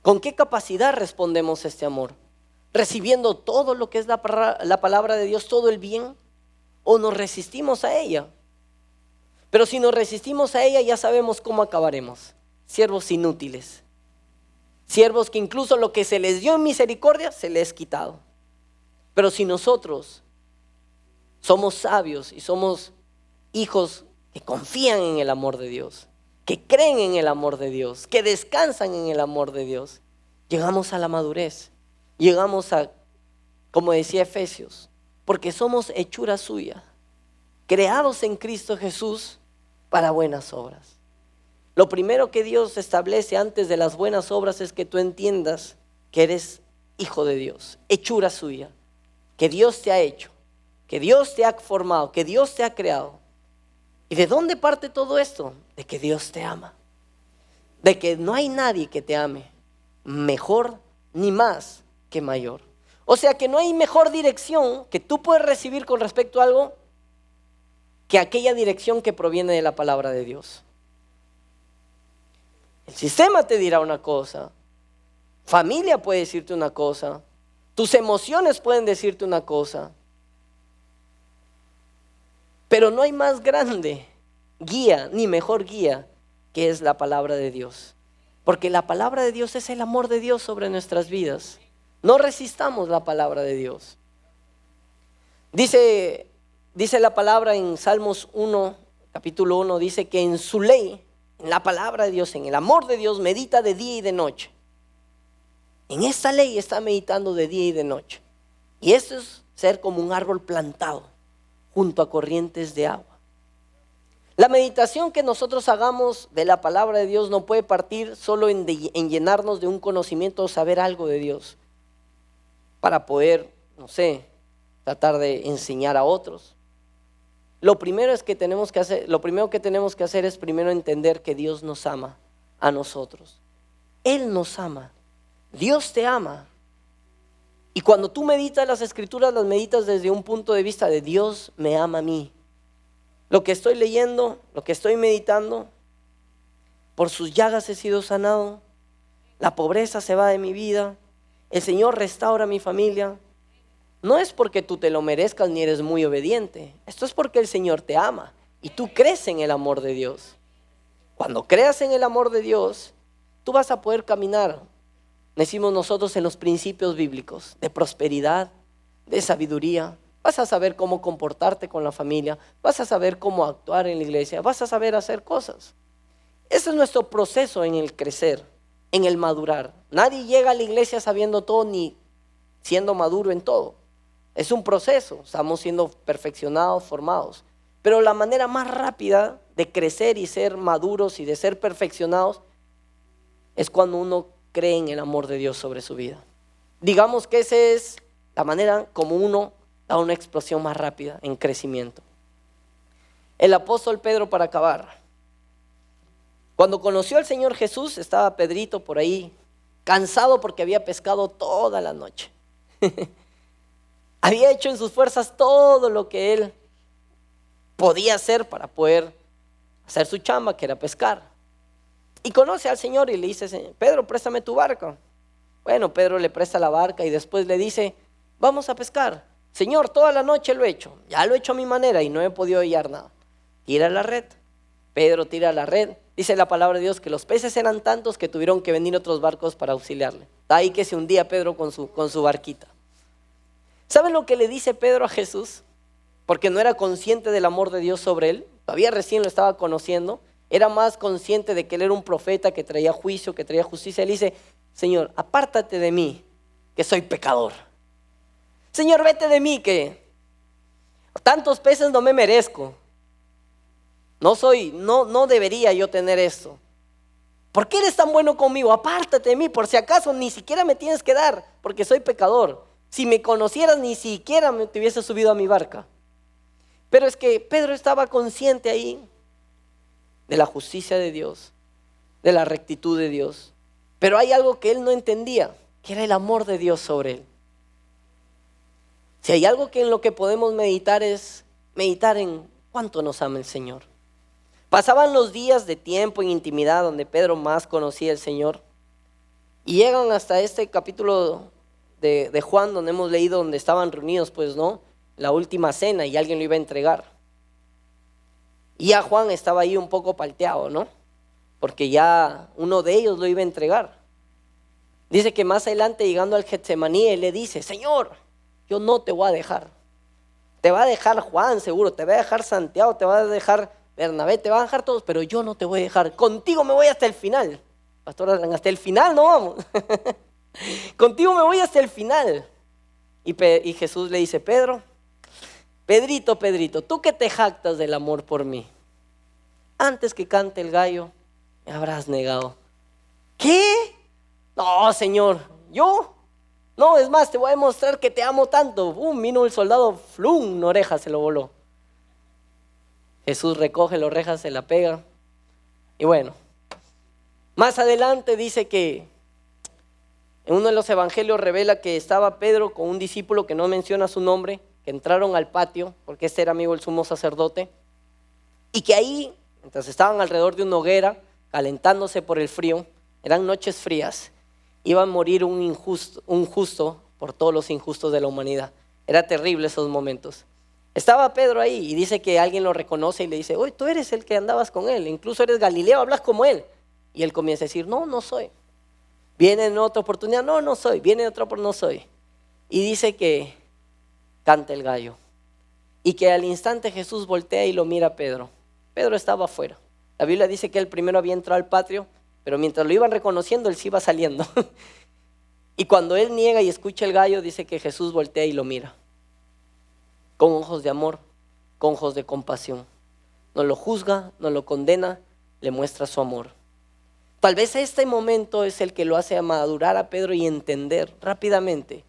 ¿Con qué capacidad respondemos a este amor? ¿Recibiendo todo lo que es la palabra de Dios, todo el bien? ¿O nos resistimos a ella? Pero si nos resistimos a ella, ya sabemos cómo acabaremos. Siervos inútiles. Siervos que incluso lo que se les dio en misericordia, se les ha quitado. Pero si nosotros somos sabios y somos hijos que confían en el amor de Dios, que creen en el amor de Dios, que descansan en el amor de Dios, llegamos a la madurez, llegamos a, como decía Efesios, porque somos hechura suya, creados en Cristo Jesús para buenas obras. Lo primero que Dios establece antes de las buenas obras es que tú entiendas que eres hijo de Dios, hechura suya, que Dios te ha hecho, que Dios te ha formado, que Dios te ha creado. ¿Y de dónde parte todo esto? De que Dios te ama, de que no hay nadie que te ame mejor ni más que mayor. O sea que no hay mejor dirección que tú puedes recibir con respecto a algo que aquella dirección que proviene de la palabra de Dios. El sistema te dirá una cosa, familia puede decirte una cosa, tus emociones pueden decirte una cosa, pero no hay más grande guía ni mejor guía que es la palabra de Dios. Porque la palabra de Dios es el amor de Dios sobre nuestras vidas. No resistamos la palabra de Dios. Dice la palabra en Salmos 1, capítulo 1, dice que en su ley, en la palabra de Dios, en el amor de Dios, medita de día y de noche. En esta ley está meditando de día y de noche. Y esto es ser como un árbol plantado junto a corrientes de agua. La meditación que nosotros hagamos de la palabra de Dios no puede partir solo en llenarnos de un conocimiento o saber algo de Dios para poder, tratar de enseñar a otros. Lo primero que tenemos que hacer es primero entender que Dios nos ama a nosotros. Él nos ama. Dios te ama. Y cuando tú meditas las escrituras, las meditas desde un punto de vista de Dios me ama a mí. Lo que estoy leyendo, lo que estoy meditando, por sus llagas he sido sanado, la pobreza se va de mi vida, el Señor restaura mi familia. No es porque tú te lo merezcas ni eres muy obediente, esto es porque el Señor te ama y tú crees en el amor de Dios. Cuando creas en el amor de Dios, tú vas a poder caminar, decimos nosotros, en los principios bíblicos de prosperidad, de sabiduría. Vas a saber cómo comportarte con la familia, vas a saber cómo actuar en la iglesia, vas a saber hacer cosas. Ese es nuestro proceso en el crecer, en el madurar. Nadie llega a la iglesia sabiendo todo ni siendo maduro en todo. Es un proceso, estamos siendo perfeccionados, formados. Pero la manera más rápida de crecer y ser maduros y de ser perfeccionados es cuando uno cree en el amor de Dios sobre su vida. Digamos que esa es la manera como uno da una explosión más rápida en crecimiento. El apóstol Pedro, para acabar, cuando conoció al Señor Jesús, estaba Pedrito por ahí, cansado porque había pescado toda la noche. Había hecho en sus fuerzas todo lo que él podía hacer para poder hacer su chamba, que era pescar. Y conoce al Señor y le dice: Pedro, préstame tu barca. Bueno, Pedro le presta la barca y después le dice: vamos a pescar. Señor, toda la noche lo he hecho, ya lo he hecho a mi manera y no he podido hallar nada. Tira la red. Pedro tira la red. Dice la palabra de Dios que los peces eran tantos que tuvieron que venir otros barcos para auxiliarle. Está ahí que se hundía Pedro con su barquita. ¿Saben lo que le dice Pedro a Jesús? Porque no era consciente del amor de Dios sobre él. Todavía recién lo estaba conociendo. Era más consciente de que él era un profeta que traía juicio, que traía justicia. Él dice: Señor, apártate de mí, que soy pecador. Señor, vete de mí, que tantos peces no me merezco. No debería yo tener esto. ¿Por qué eres tan bueno conmigo? Apártate de mí, por si acaso ni siquiera me tienes que dar, porque soy pecador. Si me conocieras, ni siquiera te hubiese subido a mi barca. Pero es que Pedro estaba consciente ahí de la justicia de Dios, de la rectitud de Dios. Pero hay algo que él no entendía, que era el amor de Dios sobre él. Si hay algo que en lo que podemos meditar, es meditar en cuánto nos ama el Señor. Pasaban los días de tiempo en intimidad donde Pedro más conocía al Señor. Y llegan hasta este capítulo de Juan, donde hemos leído, donde estaban reunidos, pues, ¿no?, la última cena, y alguien lo iba a entregar. Y ya Juan estaba ahí un poco palteado, ¿no?, porque ya uno de ellos lo iba a entregar. Dice que más adelante, llegando al Getsemaní, él le dice: Señor, yo no te voy a dejar. Te va a dejar Juan, seguro, te va a dejar Santiago, te va a dejar Bernabé, te va a dejar todos, pero yo no te voy a dejar. Contigo me voy hasta el final. Pastor, hasta el final no vamos. Contigo me voy hasta el final. Y Jesús le dice: Pedrito, tú que te jactas del amor por mí, antes que cante el gallo, me habrás negado. ¿Qué? No, Señor, ¿yo? No, es más, te voy a demostrar que te amo tanto. Vino el soldado, flum, una oreja se lo voló. Jesús recoge la oreja, se la pega. Y bueno, más adelante dice que en uno de los evangelios revela que estaba Pedro con un discípulo que no menciona su nombre, que entraron al patio, porque este era amigo del sumo sacerdote, y que ahí, mientras estaban alrededor de una hoguera, calentándose por el frío, eran noches frías, iba a morir un justo por todos los injustos de la humanidad. Era terrible esos momentos. Estaba Pedro ahí y dice que alguien lo reconoce y le dice: oye, tú eres el que andabas con él, incluso eres Galileo, hablas como él. Y él comienza a decir: no soy. Viene en otra oportunidad: no soy. Viene en otra oportunidad: no soy. Y dice que canta el gallo. Y que al instante Jesús voltea y lo mira a Pedro. Pedro estaba afuera. La Biblia dice que él primero había entrado al patio, pero mientras lo iban reconociendo, él se iba saliendo. Y cuando él niega y escucha el gallo, dice que Jesús voltea y lo mira. Con ojos de amor, con ojos de compasión. No lo juzga, no lo condena, le muestra su amor. Tal vez este momento es el que lo hace madurar a Pedro y entender rápidamente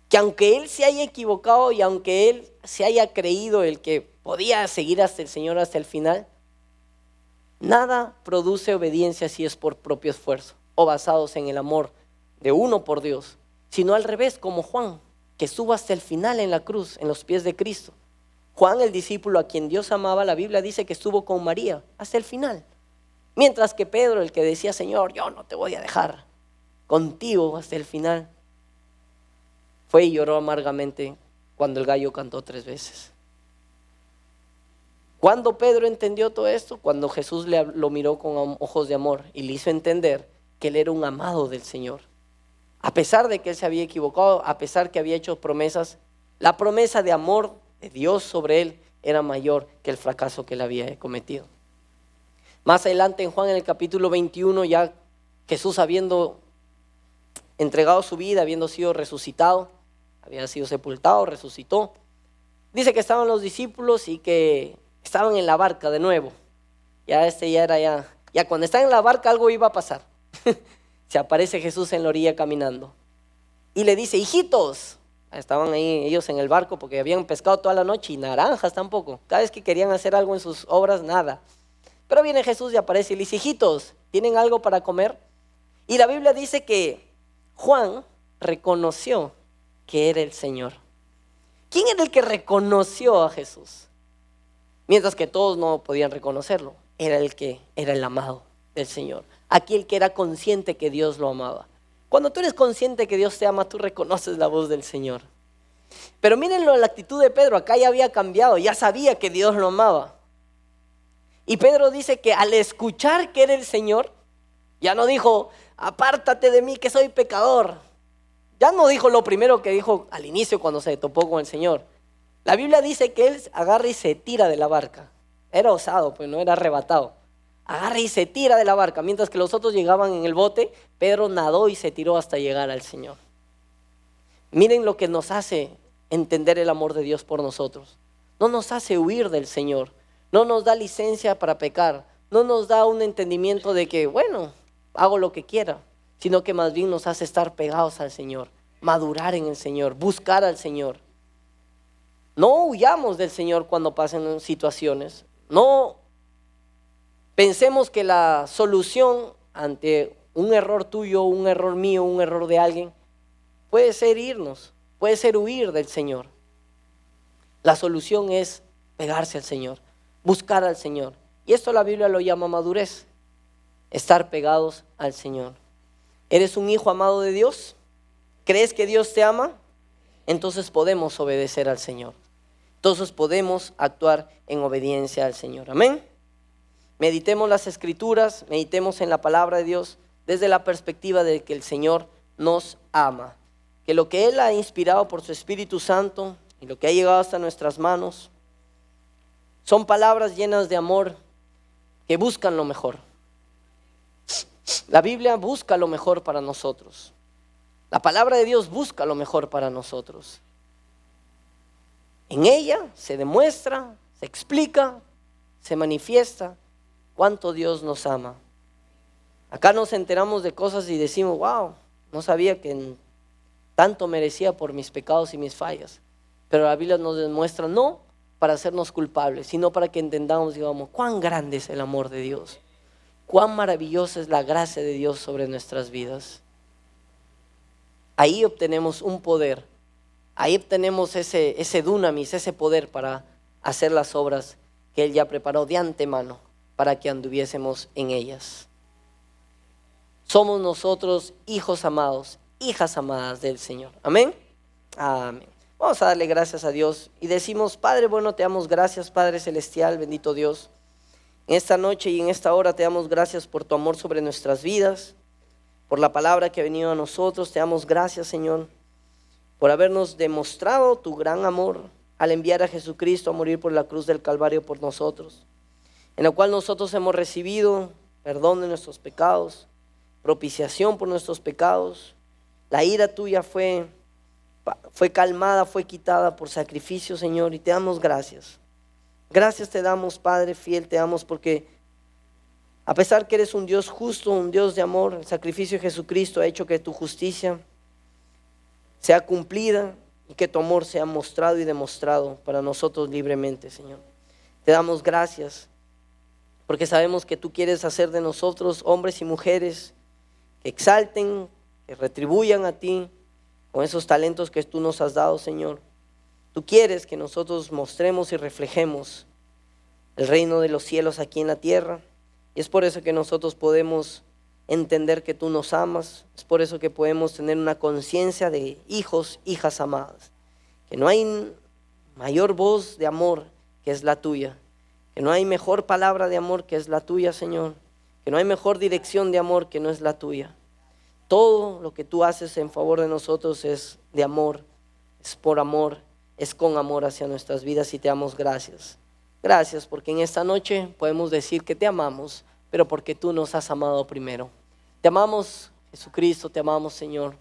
que aunque él se haya equivocado y aunque él se haya creído el que podía seguir hasta el Señor hasta el final, nada produce obediencia si es por propio esfuerzo o basados en el amor de uno por Dios, sino al revés, como Juan, que estuvo hasta el final en la cruz, en los pies de Cristo. Juan, el discípulo a quien Dios amaba, la Biblia dice que estuvo con María hasta el final. Mientras que Pedro, el que decía: Señor, yo no te voy a dejar, contigo hasta el final, fue y lloró amargamente cuando el gallo cantó 3 veces. ¿Cuándo Pedro entendió todo esto? Cuando Jesús lo miró con ojos de amor y le hizo entender que él era un amado del Señor. A pesar de que él se había equivocado, a pesar que había hecho promesas, la promesa de amor de Dios sobre él era mayor que el fracaso que él había cometido. Más adelante en Juan, en el capítulo 21, ya Jesús habiendo entregado su vida, habiendo sido resucitado, había sido sepultado, resucitó. Dice que estaban los discípulos y que estaban en la barca de nuevo. Ya cuando están en la barca algo iba a pasar. Se aparece Jesús en la orilla caminando y le dice: hijitos. Estaban ahí ellos en el barco porque habían pescado toda la noche y naranjas tampoco. Cada vez que querían hacer algo en sus obras, nada. Pero viene Jesús y aparece y le dice: hijitos, ¿tienen algo para comer? Y la Biblia dice que Juan reconoció que era el Señor. ¿Quién era el que reconoció a Jesús? Mientras que todos no podían reconocerlo. Era el amado del Señor. Aquel que era consciente que Dios lo amaba. Cuando tú eres consciente que Dios te ama, tú reconoces la voz del Señor. Pero mírenlo, la actitud de Pedro. Acá ya había cambiado, ya sabía que Dios lo amaba. Y Pedro dice que al escuchar que era el Señor, ya no dijo: apártate de mí que soy pecador. Ya no dijo lo primero que dijo al inicio cuando se topó con el Señor. La Biblia dice que él agarra y se tira de la barca. Era osado, pues no era arrebatado. Agarra y se tira de la barca. Mientras que los otros llegaban en el bote, Pedro nadó y se tiró hasta llegar al Señor. Miren lo que nos hace entender el amor de Dios por nosotros. No nos hace huir del Señor. No nos da licencia para pecar. No nos da un entendimiento de que, bueno, hago lo que quiera. Sino que más bien nos hace estar pegados al Señor. Madurar en el Señor. Buscar al Señor. No huyamos del Señor cuando pasen situaciones. No pensemos que la solución ante un error tuyo, un error mío, un error de alguien, puede ser irnos, puede ser huir del Señor. La solución es pegarse al Señor, buscar al Señor. Y esto la Biblia lo llama madurez, estar pegados al Señor. ¿Eres un hijo amado de Dios? ¿Crees que Dios te ama? Entonces podemos obedecer al Señor. Entonces podemos actuar en obediencia al Señor. Amén. Meditemos las Escrituras, meditemos en la palabra de Dios desde la perspectiva de que el Señor nos ama. Que lo que Él ha inspirado por su Espíritu Santo y lo que ha llegado hasta nuestras manos son palabras llenas de amor que buscan lo mejor. La Biblia busca lo mejor para nosotros. La palabra de Dios busca lo mejor para nosotros. En ella se demuestra, se explica, se manifiesta cuánto Dios nos ama. Acá nos enteramos de cosas y decimos: wow, no sabía que tanto merecía por mis pecados y mis fallas. Pero la Biblia nos demuestra no para hacernos culpables, sino para que entendamos, digamos, cuán grande es el amor de Dios. Cuán maravillosa es la gracia de Dios sobre nuestras vidas. Ahí obtenemos un poder. Ahí obtenemos ese dunamis, ese poder para hacer las obras que Él ya preparó de antemano para que anduviésemos en ellas. Somos nosotros hijos amados, hijas amadas del Señor. Amén. Amén. Vamos a darle gracias a Dios y decimos: Padre bueno, te damos gracias, Padre celestial, bendito Dios. En esta noche y en esta hora te damos gracias por tu amor sobre nuestras vidas, por la palabra que ha venido a nosotros. Te damos gracias, Señor, por habernos demostrado tu gran amor al enviar a Jesucristo a morir por la cruz del Calvario por nosotros, en la cual nosotros hemos recibido perdón de nuestros pecados, propiciación por nuestros pecados. La ira tuya fue calmada, fue quitada por sacrificio, Señor, y te damos gracias. Gracias te damos, Padre fiel, te damos porque a pesar que eres un Dios justo, un Dios de amor, el sacrificio de Jesucristo ha hecho que tu justicia sea cumplida y que tu amor sea mostrado y demostrado para nosotros libremente, Señor. Te damos gracias porque sabemos que tú quieres hacer de nosotros hombres y mujeres que exalten, que retribuyan a ti con esos talentos que tú nos has dado, Señor. Tú quieres que nosotros mostremos y reflejemos el reino de los cielos aquí en la tierra. Y es por eso que nosotros podemos entender que tú nos amas. Es por eso que podemos tener una conciencia de hijos, hijas amadas. Que no hay mayor voz de amor que es la tuya. que no hay mejor palabra de amor que es la tuya, Señor, que no hay mejor dirección de amor que no es la tuya. Todo lo que tú haces en favor de nosotros es de amor, es por amor, es con amor hacia nuestras vidas, y te damos gracias. Gracias porque en esta noche podemos decir que te amamos, pero porque tú nos has amado primero. Te amamos, Jesucristo, te amamos, Señor.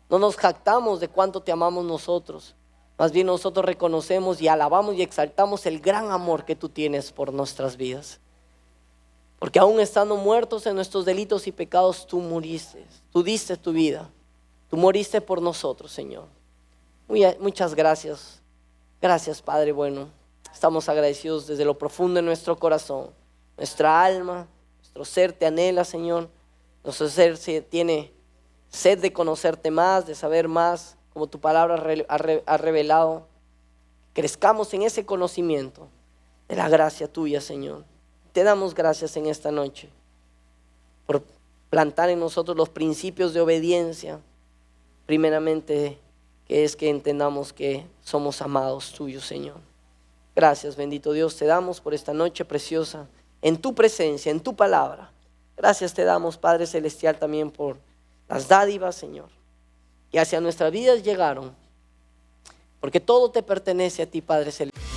No nos jactamos de cuánto te amamos nosotros. Más bien nosotros reconocemos y alabamos y exaltamos el gran amor que tú tienes por nuestras vidas. Porque aún estando muertos en nuestros delitos y pecados, tú moriste, tú diste tu vida. Tú moriste por nosotros, Señor. Muchas gracias. Gracias, Padre bueno. Estamos agradecidos desde lo profundo de nuestro corazón. Nuestra alma, nuestro ser te anhela, Señor. Nuestro ser tiene sed de conocerte más, de saber más, como tu palabra ha revelado. Crezcamos en ese conocimiento de la gracia tuya, Señor. Te damos gracias en esta noche por plantar en nosotros los principios de obediencia. Primeramente, que es que entendamos que somos amados tuyos, Señor. Gracias, bendito Dios, te damos por esta noche preciosa, en tu presencia, en tu palabra. Gracias te damos, Padre Celestial, también por las dádivas, Señor, que hacia nuestras vidas llegaron, porque todo te pertenece a ti, Padre Celestial.